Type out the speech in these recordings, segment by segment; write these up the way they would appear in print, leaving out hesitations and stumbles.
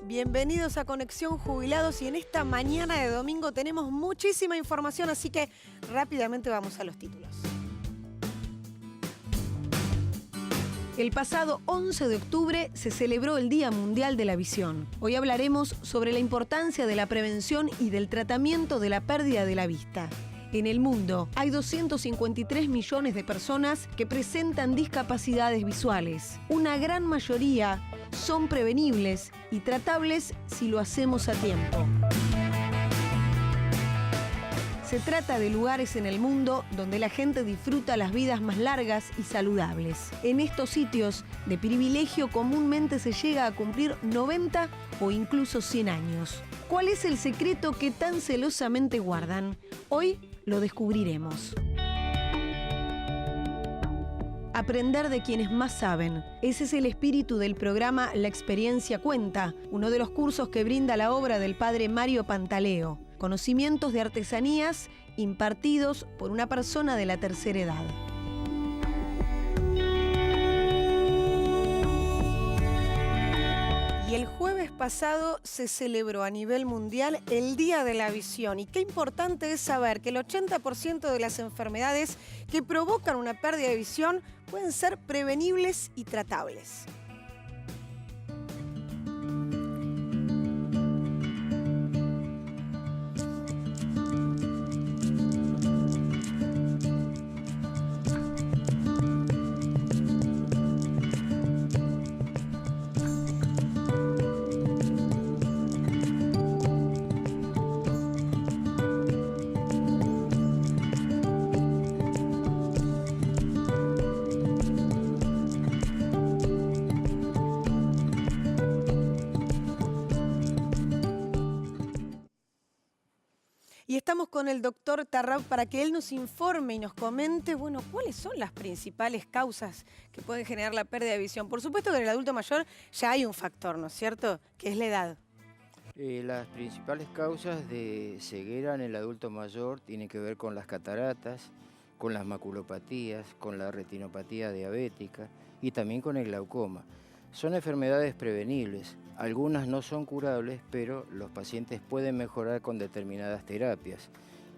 Bienvenidos a Conexión Jubilados y en esta mañana de domingo tenemos muchísima información, así que rápidamente vamos a los títulos. El pasado 11 de octubre se celebró el Día Mundial de la Visión. Hoy hablaremos sobre la importancia de la prevención y del tratamiento de la pérdida de la vista. En el mundo hay 253 millones de personas que presentan discapacidades visuales. Una gran mayoría son prevenibles y tratables si lo hacemos a tiempo. Se trata de lugares en el mundo donde la gente disfruta las vidas más largas y saludables. En estos sitios de privilegio comúnmente se llega a cumplir 90 o incluso 100 años. ¿Cuál es el secreto que tan celosamente guardan? Hoy lo descubriremos. Aprender de quienes más saben. Ese es el espíritu del programa La Experiencia Cuenta, uno de los cursos que brinda la obra del padre Mario Pantaleo. Conocimientos de artesanías impartidos por una persona de la tercera edad. Y el jueves pasado se celebró a nivel mundial el Día de la Visión. Y qué importante es saber que el 80% de las enfermedades que provocan una pérdida de visión pueden ser prevenibles y tratables. Y estamos con el doctor Tarrab para que él nos informe y nos comente, bueno, cuáles son las principales causas que pueden generar la pérdida de visión. Por supuesto que en el adulto mayor ya hay un factor, ¿no es cierto?, que es la edad. Las principales causas de ceguera en el adulto mayor tienen que ver con las cataratas, con las maculopatías, con la retinopatía diabética y también con el glaucoma. Son enfermedades prevenibles, algunas no son curables, pero los pacientes pueden mejorar con determinadas terapias.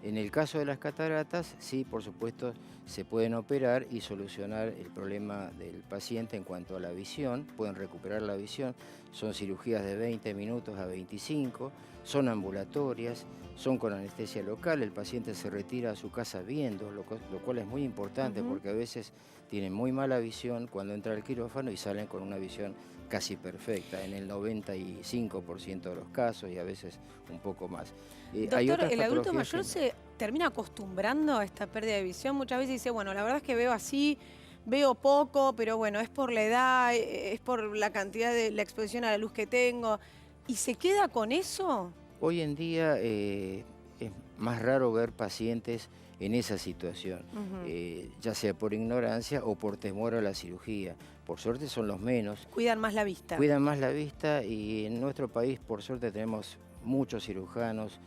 En el caso de las cataratas, sí, por supuesto, se pueden operar y solucionar el problema del paciente en cuanto a la visión, pueden recuperar la visión, son cirugías de 20 minutos a 25, son ambulatorias, son con anestesia local, el paciente se retira a su casa viendo, lo cual es muy importante porque a veces tienen muy mala visión cuando entra al quirófano y salen con una visión casi perfecta, en el 95% de los casos y a veces un poco más. Doctor, ¿el adulto mayor se termina acostumbrando a esta pérdida de visión? Muchas veces dice, bueno, la verdad es que veo así, veo poco, pero bueno, es por la edad, es por la cantidad de la exposición a la luz que tengo. ¿Y se queda con eso? Hoy en día es más raro ver pacientes en esa situación, ya sea por ignorancia o por temor a la cirugía. Por suerte son los menos. Cuidan más la vista. Cuidan más la vista y en nuestro país, por suerte, tenemos muchos cirujanos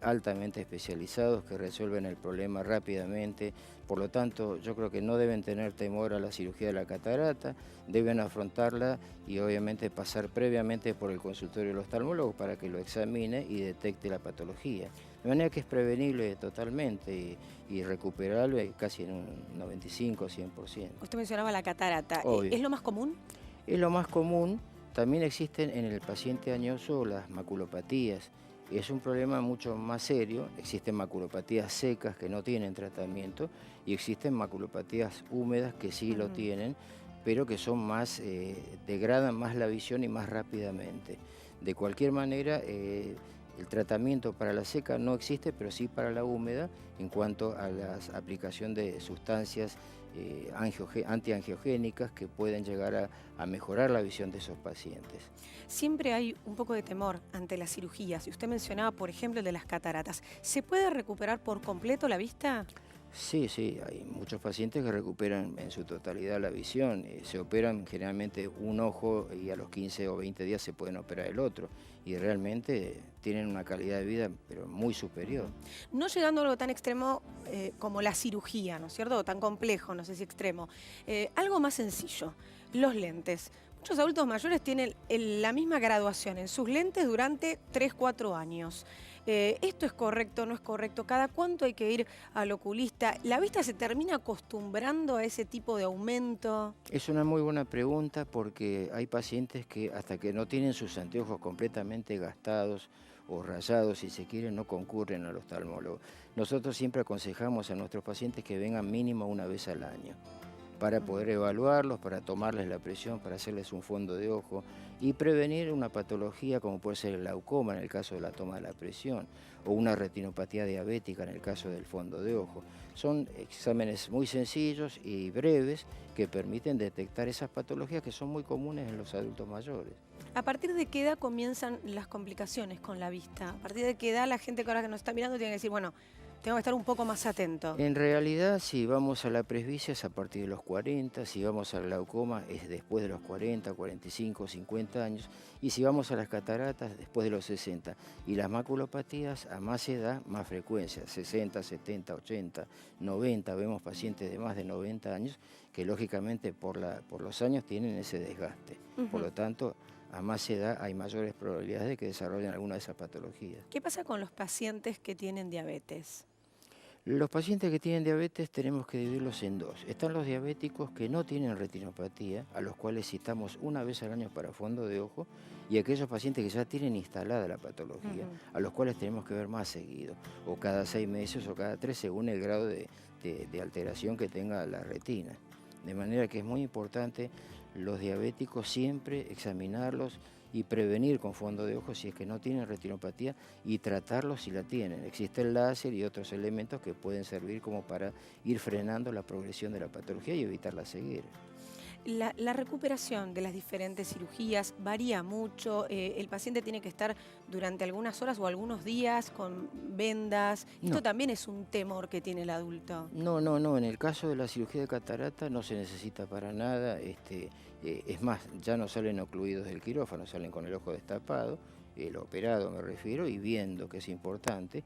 altamente especializados que resuelven el problema rápidamente. Por lo tanto, yo creo que no deben tener temor a la cirugía de la catarata, deben afrontarla y obviamente pasar previamente por el consultorio del oftalmólogo para que lo examine y detecte la patología. De manera que es prevenible totalmente y recuperable casi en un 95 o 100%. Usted mencionaba la catarata. Obvio. ¿Es lo más común? Es lo más común. También existen en el paciente añoso las maculopatías. Es un problema mucho más serio. Existen maculopatías secas que no tienen tratamiento y existen maculopatías húmedas que sí lo tienen, pero que son más, degradan más la visión y más rápidamente. De cualquier manera, el tratamiento para la seca no existe, pero sí para la húmeda en cuanto a la aplicación de sustancias antiangiogénicas que pueden llegar a mejorar la visión de esos pacientes. Siempre hay un poco de temor ante las cirugías. Y usted mencionaba, por ejemplo, el de las cataratas. ¿Se puede recuperar por completo la vista? Sí, hay muchos pacientes que recuperan en su totalidad la visión. Se operan generalmente un ojo y a los 15 o 20 días se pueden operar el otro. Y realmente tienen una calidad de vida pero muy superior. No llegando a algo tan extremo como la cirugía, ¿no es cierto? O tan complejo, no sé si extremo. Algo más sencillo, los lentes. Muchos adultos mayores tienen la misma graduación en sus lentes durante 3-4 años. ¿Esto es correcto, no es correcto? ¿Cada cuánto hay que ir al oculista? ¿La vista se termina acostumbrando a ese tipo de aumento? Es una muy buena pregunta porque hay pacientes que hasta que no tienen sus anteojos completamente gastados o rayados, si se quiere, no concurren al oftalmólogo. Nosotros siempre aconsejamos a nuestros pacientes que vengan mínimo una vez al año para poder evaluarlos, para tomarles la presión, para hacerles un fondo de ojo y prevenir una patología como puede ser el glaucoma en el caso de la toma de la presión o una retinopatía diabética en el caso del fondo de ojo. Son exámenes muy sencillos y breves que permiten detectar esas patologías que son muy comunes en los adultos mayores. ¿A partir de qué edad comienzan las complicaciones con la vista? ¿A partir de qué edad la gente que ahora que nos está mirando tiene que decir, bueno, tengo que estar un poco más atento? En realidad, si vamos a la presbicia es a partir de los 40, si vamos al glaucoma es después de los 40, 45, 50 años, y si vamos a las cataratas después de los 60. Y las maculopatías a más edad, más frecuencia, 60, 70, 80, 90, vemos pacientes de más de 90 años que lógicamente por los años tienen ese desgaste. Por lo tanto, a más edad hay mayores probabilidades de que desarrollen alguna de esas patologías. ¿Qué pasa con los pacientes que tienen diabetes? Los pacientes que tienen diabetes tenemos que dividirlos en dos. Están los diabéticos que no tienen retinopatía, a los cuales citamos una vez al año para fondo de ojo, y aquellos pacientes que ya tienen instalada la patología, a los cuales tenemos que ver más seguido, o cada 6 meses o cada 3 según el grado de alteración que tenga la retina. De manera que es muy importante los diabéticos siempre examinarlos y prevenir con fondo de ojo si es que no tienen retinopatía y tratarlos si la tienen. Existe el láser y otros elementos que pueden servir como para ir frenando la progresión de la patología y evitar la ceguera. La recuperación de las diferentes cirugías varía mucho. El paciente tiene que estar durante algunas horas o algunos días con vendas. Esto también es un temor que tiene el adulto. No. En el caso de la cirugía de catarata no se necesita para nada. Es más, ya no salen ocluidos del quirófano, salen con el ojo destapado, el operado me refiero, y viendo, que es importante.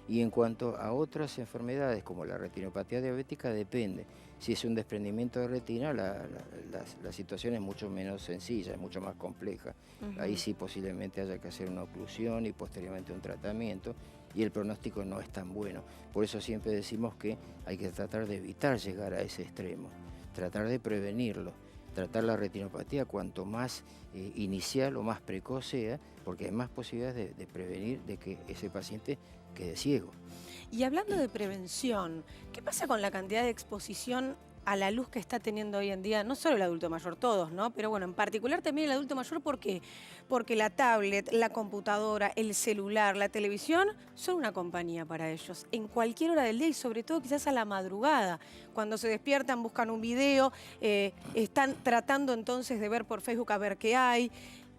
Y en cuanto a otras enfermedades como la retinopatía diabética, depende. Si es un desprendimiento de retina, la situación es mucho menos sencilla, es mucho más compleja. Ahí sí posiblemente haya que hacer una oclusión y posteriormente un tratamiento, y el pronóstico no es tan bueno. Por eso siempre decimos que hay que tratar de evitar llegar a ese extremo, tratar de prevenirlo. Tratar la retinopatía cuanto más inicial o más precoz sea, porque hay más posibilidades de prevenir de que ese paciente quede ciego. Y hablando de prevención, ¿qué pasa con la cantidad de exposición a la luz que está teniendo hoy en día? No solo el adulto mayor, todos, ¿no? Pero bueno, en particular también el adulto mayor, ¿por qué? Porque la tablet, la computadora, el celular, la televisión son una compañía para ellos. En cualquier hora del día y sobre todo quizás a la madrugada. Cuando se despiertan, buscan un video, están tratando entonces de ver por Facebook a ver qué hay.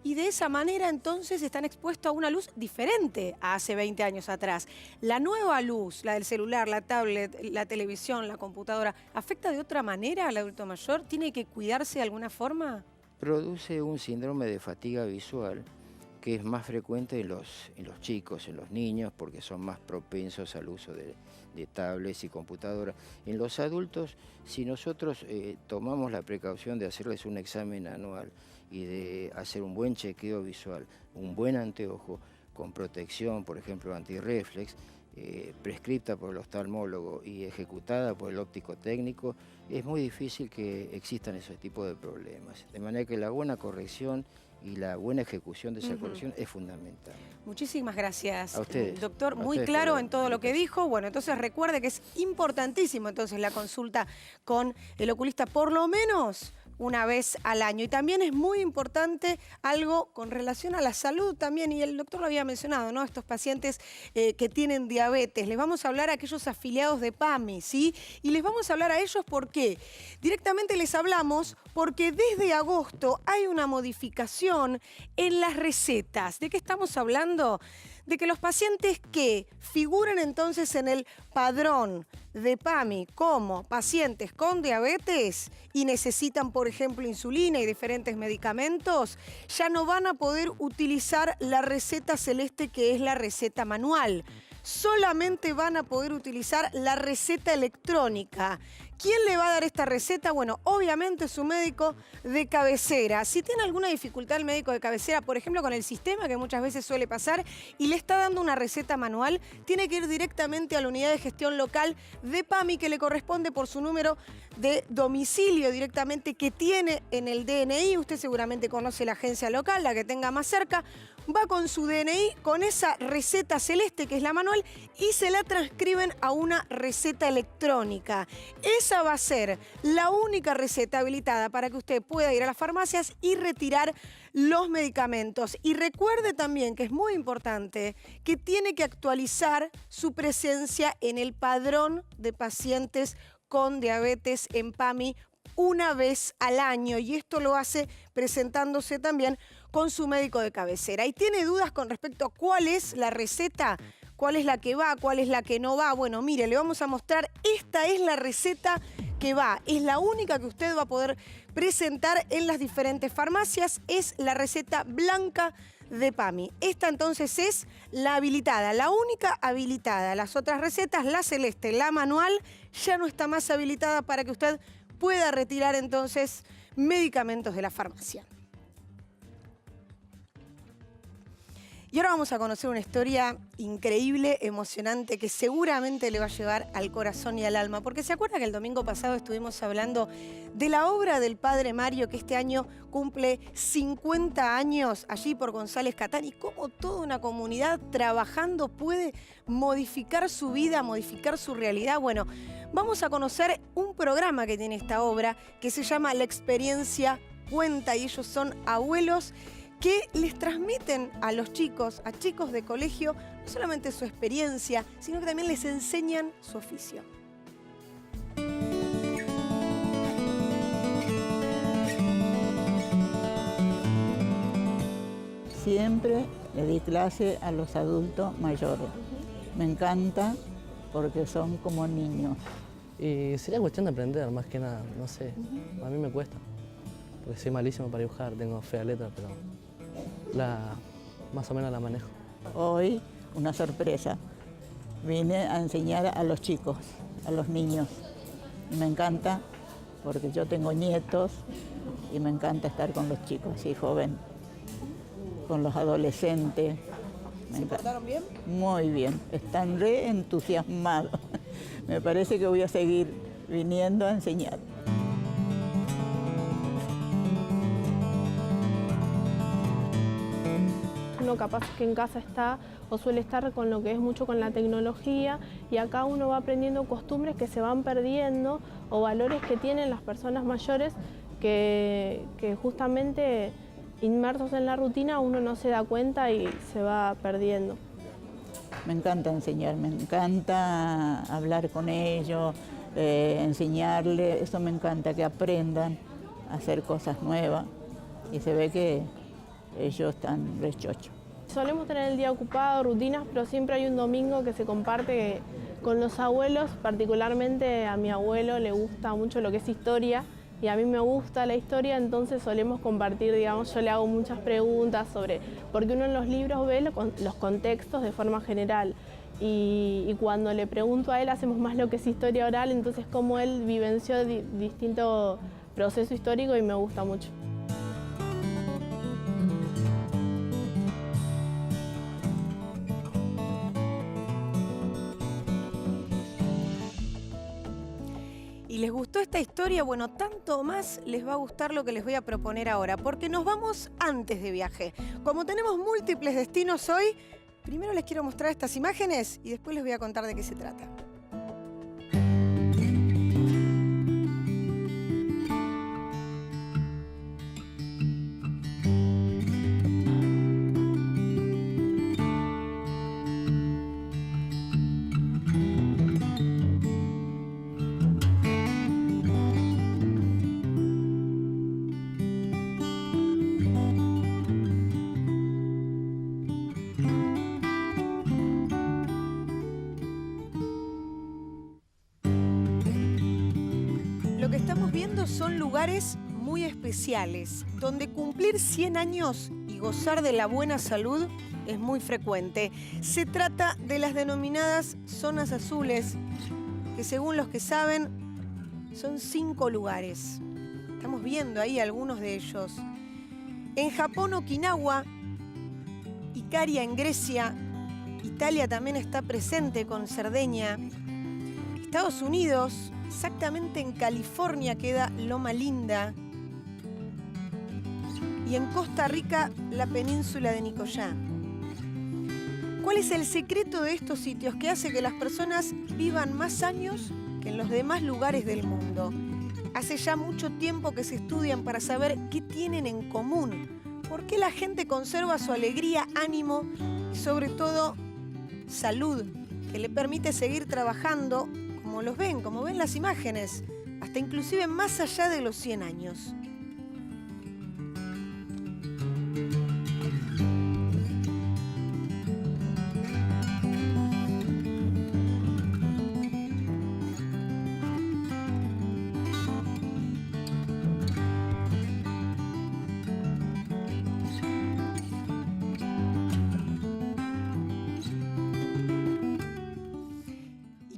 Y de esa manera entonces están expuestos a una luz diferente a hace 20 años atrás. La nueva luz, la del celular, la tablet, la televisión, la computadora, ¿afecta de otra manera al adulto mayor? ¿Tiene que cuidarse de alguna forma? Produce un síndrome de fatiga visual que es más frecuente en los chicos, en los niños, porque son más propensos al uso de tablets y computadoras. En los adultos, si nosotros tomamos la precaución de hacerles un examen anual y de hacer un buen chequeo visual, un buen anteojo con protección, por ejemplo, antirreflex, prescripta por el oftalmólogo y ejecutada por el óptico técnico, es muy difícil que existan esos tipos de problemas. De manera que la buena corrección y la buena ejecución de esa corrección es fundamental. Muchísimas gracias, a ustedes, doctor. Muy ustedes claro en todo lo que dijo. Bueno, entonces recuerde que es importantísimo entonces la consulta con el oculista por lo menos una vez al año. Y también es muy importante algo con relación a la salud también, y el doctor lo había mencionado, ¿no? Estos pacientes que tienen diabetes. Les vamos a hablar a aquellos afiliados de PAMI, ¿sí? Y les vamos a hablar a ellos porque directamente les hablamos porque desde agosto hay una modificación en las recetas. ¿De qué estamos hablando? De que los pacientes que figuran entonces en el padrón de PAMI como pacientes con diabetes y necesitan, por ejemplo, insulina y diferentes medicamentos, ya no van a poder utilizar la receta celeste, que es la receta manual. Solamente van a poder utilizar la receta electrónica, ¿Quién le va a dar esta receta? Bueno, obviamente su médico de cabecera. Si tiene alguna dificultad el médico de cabecera, por ejemplo con el sistema, que muchas veces suele pasar, y le está dando una receta manual, tiene que ir directamente a la unidad de gestión local de PAMI, que le corresponde por su número de domicilio directamente que tiene en el DNI. Usted seguramente conoce la agencia local, la que tenga más cerca. Va con su DNI, con esa receta celeste que es la manual, y se la transcriben a una receta electrónica. Esa va a ser la única receta habilitada para que usted pueda ir a las farmacias y retirar los medicamentos. Y recuerde también que es muy importante que tiene que actualizar su presencia en el padrón de pacientes con diabetes en PAMI una vez al año, y esto lo hace presentándose también con su médico de cabecera. ¿Y tiene dudas con respecto a cuál es la receta? ¿Cuál es la que va? ¿Cuál es la que no va? Bueno, mire, le vamos a mostrar. Esta es la receta que va. Es la única que usted va a poder presentar en las diferentes farmacias. Es la receta blanca de PAMI. Esta entonces es la habilitada, la única habilitada. Las otras recetas, la celeste, la manual, ya no está más habilitada para que usted pueda retirar entonces medicamentos de la farmacia. Y ahora vamos a conocer una historia increíble, emocionante, que seguramente le va a llevar al corazón y al alma. Porque se acuerda que el domingo pasado estuvimos hablando de la obra del Padre Mario, que este año cumple 50 años allí por González Catán, y cómo toda una comunidad trabajando puede modificar su vida, modificar su realidad. Bueno, vamos a conocer un programa que tiene esta obra que se llama La Experiencia Cuenta, y ellos son abuelos que les transmiten a los chicos, a chicos de colegio, no solamente su experiencia, sino que también les enseñan su oficio. Siempre le di clase a los adultos mayores. Me encanta porque son como niños. Y sería cuestión de aprender, más que nada, no sé, a mí me cuesta, porque soy malísimo para dibujar, tengo fea letra, pero más o menos la manejo. Hoy, una sorpresa, vine a enseñar a los chicos, a los niños. Me encanta porque yo tengo nietos y me encanta estar con los chicos, así joven, con los adolescentes. ¿Se portaron bien? Muy bien, están re entusiasmados. Me parece que voy a seguir viniendo a enseñar. Uno capaz que en casa está o suele estar con lo que es mucho con la tecnología, y acá uno va aprendiendo costumbres que se van perdiendo o valores que tienen las personas mayores que justamente inmersos en la rutina uno no se da cuenta y se va perdiendo. Me encanta enseñar, me encanta hablar con ellos, enseñarles, eso me encanta, que aprendan a hacer cosas nuevas, y se ve que ellos están rechochos. Solemos tener el día ocupado, rutinas, pero siempre hay un domingo que se comparte con los abuelos. Particularmente a mi abuelo le gusta mucho lo que es historia y a mí me gusta la historia, entonces solemos compartir, digamos, yo le hago muchas preguntas sobre, porque uno en los libros ve los contextos de forma general, y cuando le pregunto a él hacemos más lo que es historia oral, entonces como él vivenció distinto proceso histórico y me gusta mucho. ¿Les gustó esta historia? Bueno, tanto más les va a gustar lo que les voy a proponer ahora, porque nos vamos antes de viaje. Como tenemos múltiples destinos hoy, primero les quiero mostrar estas imágenes y después les voy a contar de qué se trata. Lo que estamos viendo son lugares muy especiales, donde cumplir 100 años y gozar de la buena salud es muy frecuente. Se trata de las denominadas zonas azules, que según los que saben, Son 5 lugares. Estamos viendo ahí algunos de ellos. En Japón, Okinawa, Icaria en Grecia, Italia también está presente con Cerdeña. Estados Unidos, exactamente en California queda Loma Linda. Y en Costa Rica, la península de Nicoyá. ¿Cuál es el secreto de estos sitios que hace que las personas vivan más años que en los demás lugares del mundo? Hace ya mucho tiempo que se estudian para saber qué tienen en común, por qué la gente conserva su alegría, ánimo y sobre todo salud, que le permite seguir trabajando como ven las imágenes, hasta inclusive más allá de los 100 años.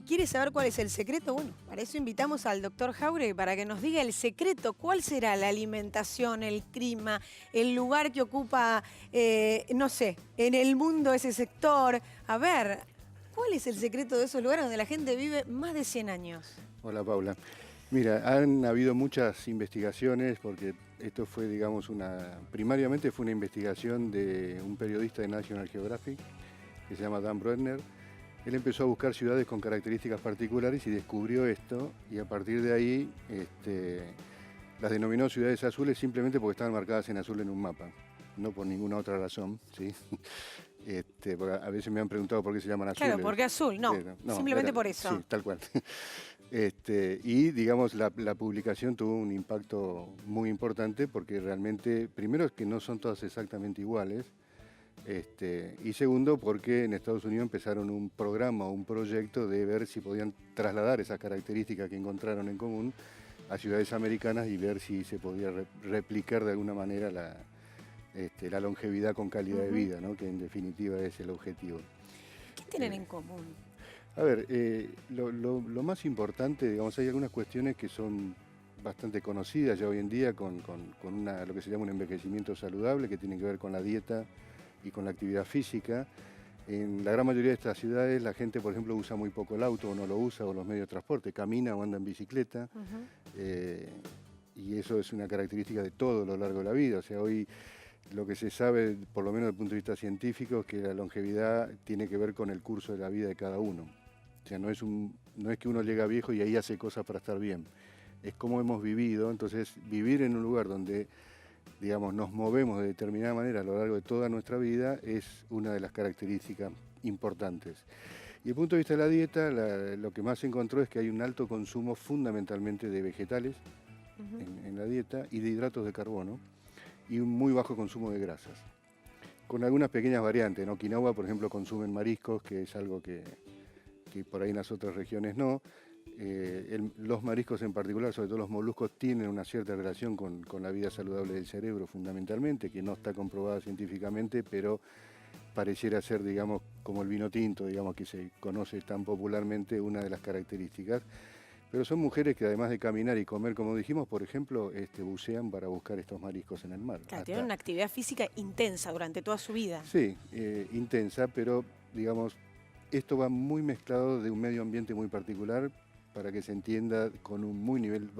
¿Quiere saber cuál es el secreto? Bueno, para eso invitamos al doctor Jauregui para que nos diga el secreto. ¿Cuál será la alimentación, el clima, el lugar que ocupa, no sé, en el mundo ese sector? A ver, ¿cuál es el secreto de esos lugares donde la gente vive más de 100 años? Hola, Paula. Mira, han habido muchas investigaciones porque esto fue, digamos, primariamente fue una investigación de un periodista de National Geographic que se llama Dan Broedner. Él empezó a buscar ciudades con características particulares y descubrió esto, y a partir de ahí las denominó ciudades azules simplemente porque estaban marcadas en azul en un mapa, no por ninguna otra razón, ¿sí? Porque a veces me han preguntado por qué se llaman azules. Claro, ¿por qué azul? No, simplemente por eso. Sí, tal cual. Y digamos, la publicación tuvo un impacto muy importante porque realmente, primero es que no son todas exactamente iguales, y segundo, porque en Estados Unidos empezaron un programa o un proyecto de ver si podían trasladar esas características que encontraron en común a ciudades americanas y ver si se podía replicar de alguna manera la longevidad con calidad de vida, ¿no? Que en definitiva es el objetivo. ¿Qué tienen en común? A ver, lo más importante, digamos, hay algunas cuestiones que son bastante conocidas ya hoy en día con lo que se llama un envejecimiento saludable, que tiene que ver con la dieta y con la actividad física. En la gran mayoría de estas ciudades la gente, por ejemplo, usa muy poco el auto o no lo usa, o los medios de transporte, camina o anda en bicicleta, y eso es una característica de todo a lo largo de la vida. O sea, hoy lo que se sabe, por lo menos desde el punto de vista científico, es que la longevidad tiene que ver con el curso de la vida de cada uno. O sea, no es que uno llega viejo y ahí hace cosas para estar bien, es cómo hemos vivido. Entonces, vivir en un lugar donde, digamos, nos movemos de determinada manera a lo largo de toda nuestra vida es una de las características importantes. Y desde el punto de vista de la dieta, lo que más se encontró es que hay un alto consumo fundamentalmente de vegetales en la dieta y de hidratos de carbono, y un muy bajo consumo de grasas, con algunas pequeñas variantes. En Okinawa, por ejemplo, consumen mariscos, que es algo que por ahí en las otras regiones no. Los mariscos en particular, sobre todo los moluscos, tienen una cierta relación con la vida saludable del cerebro fundamentalmente, que no está comprobada científicamente, pero pareciera ser, digamos, como el vino tinto, digamos, que se conoce tan popularmente, una de las características. Pero son mujeres que, además de caminar y comer, como dijimos, por ejemplo, bucean para buscar estos mariscos en el mar. Claro, tienen una actividad física intensa durante toda su vida. Sí, intensa, pero, digamos, esto va muy mezclado de un medio ambiente muy particular, para que se entienda, con un nivel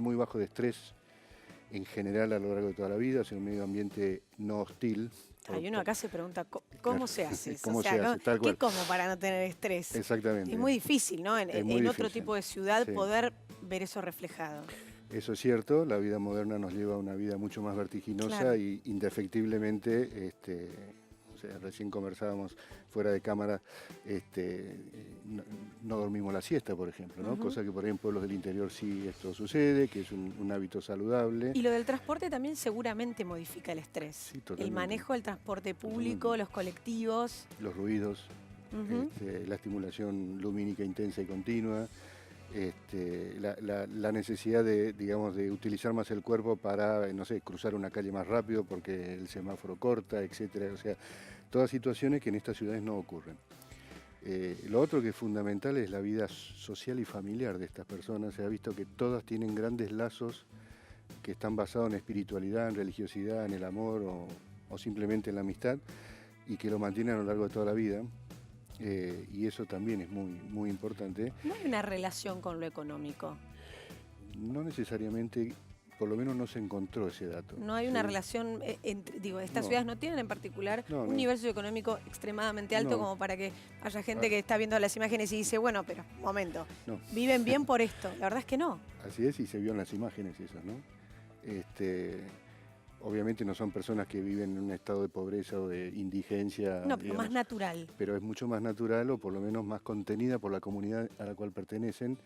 muy bajo de estrés en general a lo largo de toda la vida, o sea, un medio ambiente no hostil. Hay uno acá se pregunta, ¿cómo se hace eso? ¿Cómo se hace? Tal cual. ¿Qué como para no tener estrés? Exactamente. Es muy difícil, ¿no? En difícil. Otro tipo de ciudad Sí. poder ver eso reflejado. Eso es cierto, la vida moderna nos lleva a una vida mucho más vertiginosa, Claro. y indefectiblemente, o sea, recién conversábamos fuera de cámara, no dormimos la siesta, por ejemplo, ¿no? Cosa que por ahí en pueblos del interior sí esto sucede, que es un hábito saludable. Y lo del transporte también seguramente modifica el estrés. Sí, totalmente. El manejo del transporte público, los colectivos. Los ruidos, la estimulación lumínica intensa y continua, la necesidad de, digamos, de utilizar más el cuerpo para, no sé, cruzar una calle más rápido porque el semáforo corta, etcétera. O sea, todas situaciones que en estas ciudades no ocurren. Lo otro que es fundamental es la vida social y familiar de estas personas. Se ha visto que todas tienen grandes lazos que están basados en espiritualidad, en religiosidad, en el amor o simplemente en la amistad, y que lo mantienen a lo largo de toda la vida. Y eso también es muy, muy importante. No hay una relación con lo económico. No necesariamente, por lo menos no se encontró ese dato. No hay una Sí. relación, estas No. ciudades no tienen en particular No, un no. nivel socioeconómico extremadamente alto No. como para que haya gente Ah. que está viendo las imágenes y dice, bueno, pero, momento, No. viven bien por esto. La verdad es que no. Así es, y se vio en las imágenes eso, ¿no? Obviamente no son personas que viven en un estado de pobreza o de indigencia. No, pero digamos, más natural. pero es mucho más natural o por lo menos más contenida por la comunidad a la cual pertenecen,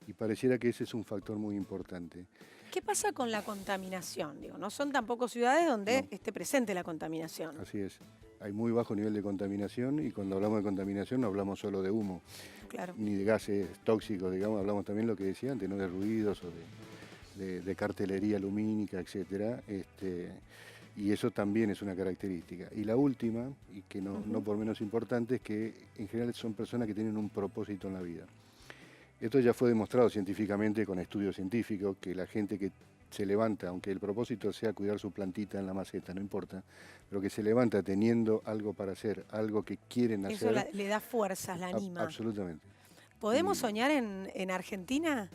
y pareciera que ese es un factor muy importante. ¿Qué pasa con la contaminación? Digo, no son tampoco ciudades donde No. esté presente la contaminación. Así es. Hay muy bajo nivel de contaminación, y cuando hablamos de contaminación no hablamos solo de humo, Claro. ni de gases tóxicos, digamos, hablamos también lo que decía antes, ¿no? De ruidos o de cartelería lumínica, etcétera. Y eso también es una característica. Y la última, y que no por menos importante, es que en general son personas que tienen un propósito en la vida. Esto ya fue demostrado científicamente con estudios científicos, que la gente que se levanta, aunque el propósito sea cuidar su plantita en la maceta, no importa, pero que se levanta teniendo algo para hacer, algo que quieren Eso hacer. le da fuerzas, la anima. Absolutamente. ¿Podemos soñar en Argentina?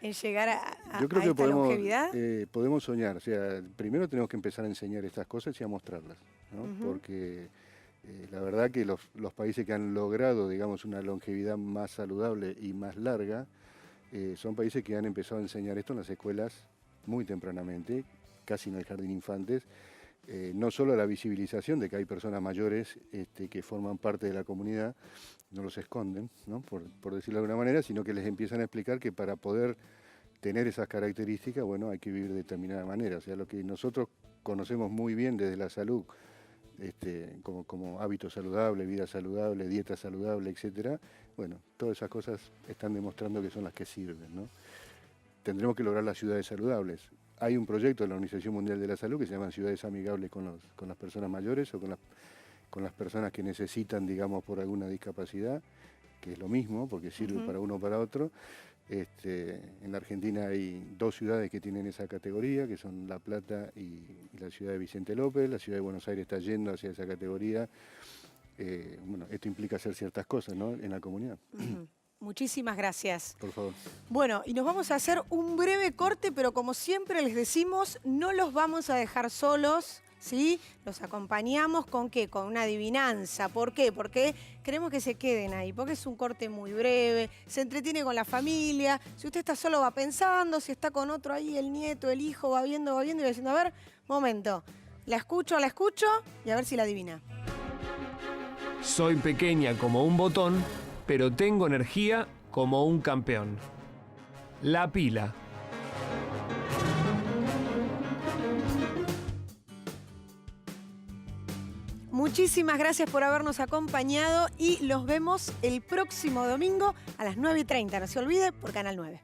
¿En llegar a Yo creo que esta longevidad? podemos soñar. O sea, primero tenemos que empezar a enseñar estas cosas y a mostrarlas, ¿no? Ujú. Porque la verdad que los países que han logrado, digamos, una longevidad más saludable y más larga, son países que han empezado a enseñar esto en las escuelas muy tempranamente, casi en el jardín infantes. No solo la visibilización de que hay personas mayores que forman parte de la comunidad, no los esconden, ¿no? Por decirlo de alguna manera, sino que les empiezan a explicar que para poder tener esas características, bueno, hay que vivir de determinada manera. O sea, lo que nosotros conocemos muy bien desde la salud, como hábitos saludables, vida saludable, dieta saludable, etcétera, bueno, todas esas cosas están demostrando que son las que sirven, ¿no? Tendremos que lograr las ciudades saludables. Hay un proyecto de la Organización Mundial de la Salud que se llama Ciudades Amigables con las personas mayores o con las personas que necesitan, digamos, por alguna discapacidad, que es lo mismo, porque sirve para uno o para otro. En la Argentina hay 2 ciudades que tienen esa categoría, que son La Plata y la ciudad de Vicente López. La ciudad de Buenos Aires está yendo hacia esa categoría. Bueno, esto implica hacer ciertas cosas, ¿no?, en la comunidad. Muchísimas gracias. Por favor. Bueno, y nos vamos a hacer un breve corte, pero como siempre les decimos, no los vamos a dejar solos, ¿sí? Los acompañamos ¿con qué? Con una adivinanza. ¿Por qué? Porque queremos que se queden ahí, porque es un corte muy breve, se entretiene con la familia. Si usted está solo va pensando, si está con otro ahí, el nieto, el hijo, va viendo y va diciendo, a ver, momento, la escucho y a ver si la adivina. Soy pequeña como un botón, pero tengo energía como un campeón. La pila. Muchísimas gracias por habernos acompañado y los vemos el próximo domingo a las 9:30. No se olvide, por Canal 9.